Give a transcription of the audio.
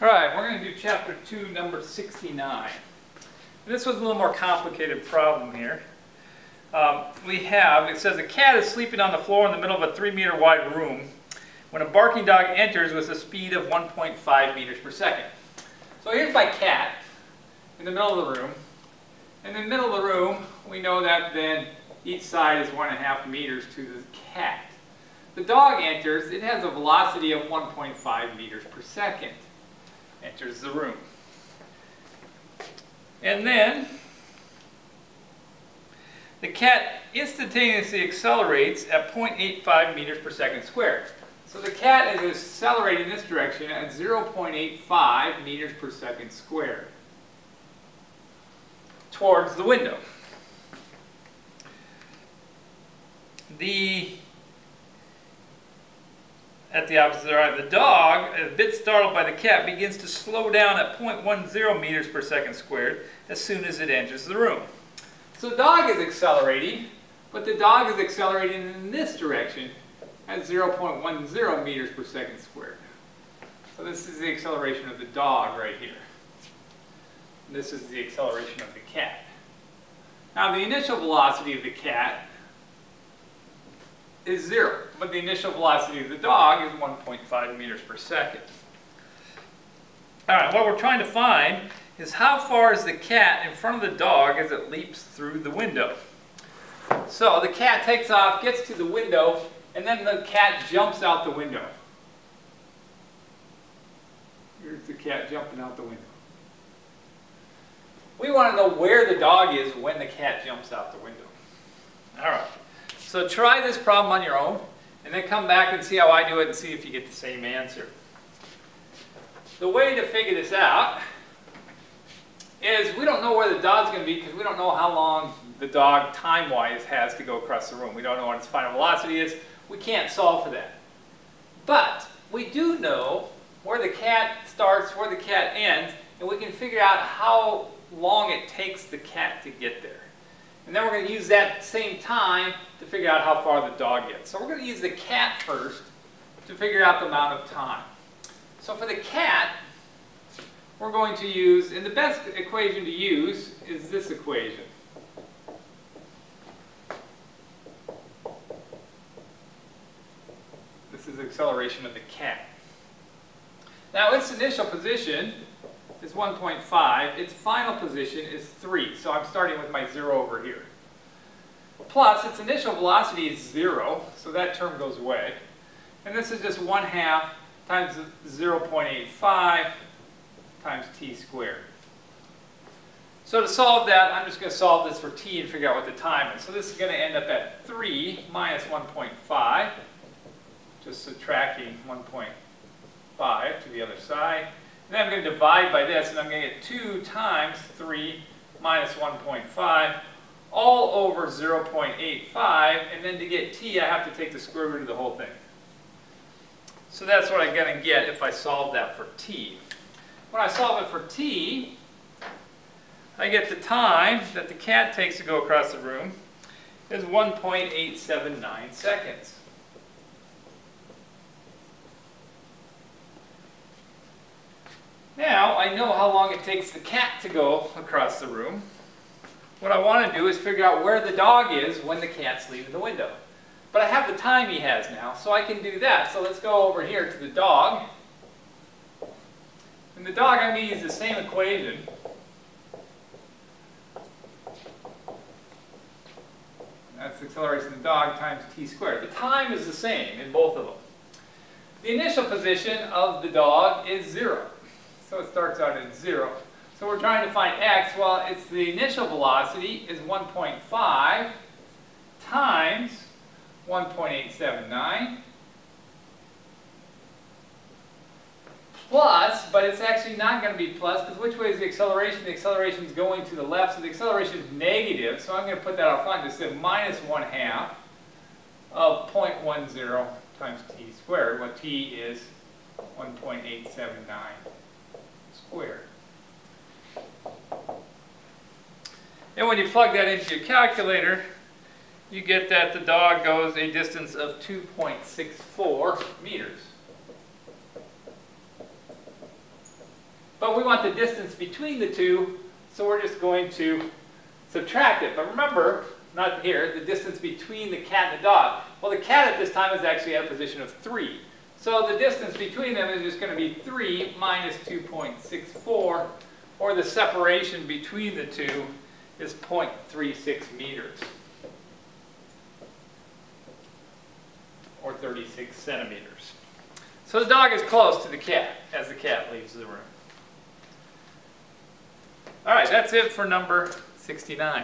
Alright, we're going to do chapter 2, number 69. This was a little more complicated problem here. It says a cat is sleeping on the floor in the middle of a 3-meter wide room when a barking dog enters with a speed of 1.5 meters per second. So here's my cat in the middle of the room. In the middle of the room, we know that then each side is 1.5 meters to the cat. The dog enters, it has a velocity of 1.5 meters per second. Enters the room. And then the cat instantaneously accelerates at 0.85 meters per second squared. So the cat is accelerating in this direction at 0.85 meters per second squared towards the window. At the opposite side, the dog, a bit startled by the cat, begins to slow down at 0.10 meters per second squared as soon as it enters the room. So the dog is accelerating, but the dog is accelerating in this direction at 0.10 meters per second squared. So this is the acceleration of the dog right here. This is the acceleration of the cat. Now the initial velocity of the cat is 0, but the initial velocity of the dog is 1.5 meters per second. Alright, what we're trying to find is how far is the cat in front of the dog as it leaps through the window. So the cat takes off, gets to the window, and then the cat jumps out the window. Here's the cat jumping out the window. We want to know where the dog is when the cat jumps out the window. Alright. So try this problem on your own, and then come back and see how I do it and see if you get the same answer. The way to figure this out is we don't know where the dog's going to be because we don't know how long the dog time-wise has to go across the room. We don't know what its final velocity is. We can't solve for that. But we do know where the cat starts, where the cat ends, and we can figure out how long it takes the cat to get there. And then we're going to use that same time to figure out how far the dog gets. So we're going to use the cat first to figure out the amount of time. So for the cat, we're going to use, and the best equation to use is this equation. This is the acceleration of the cat. Now its initial position is 1.5, its final position is 3. So I'm starting with my 0 over here. Plus, its initial velocity is 0, so that term goes away. And this is just 1/2 times 0.85 times t squared. So to solve that, I'm just going to solve this for t and figure out what the time is. So this is going to end up at 3 minus 1.5, just subtracting 1.5 to the other side. And then I'm going to divide by this, and I'm going to get 2 times 3 minus 1.5 all over 0.85, and then to get t, I have to take the square root of the whole thing. So that's what I'm going to get if I solve that for t. When I solve it for t, I get the time that the cat takes to go across the room is 1.879 seconds. Now, I know how long it takes the cat to go across the room. What I want to do is figure out where the dog is when the cat's leaving the window. But I have the time he has now, so I can do that. So let's go over here to the dog. And the dog, I'm going to use the same equation. That's the acceleration of the dog times t squared. The time is the same in both of them. The initial position of the dog is 0. So it starts out at 0. So we're trying to find x. Well, it's the initial velocity is 1.5 times 1.879 plus, but it's actually not going to be plus because which way is the acceleration? The acceleration is going to the left, so the acceleration is negative. So I'm going to put that out front. This is minus 1/2 of 0.10 times t squared. What t is 1.879 squared. And when you plug that into your calculator, you get that the dog goes a distance of 2.64 meters. but we want the distance between the two, so we're just going to subtract it. But remember, not here, the distance between the cat and the dog. Well, the cat at this time is actually at a position of 3. So the distance between them is just going to be 3 minus 2.64, or the separation between the two is 0.36 meters, or 36 centimeters. So the dog is close to the cat as the cat leaves the room. All right, that's it for number 69.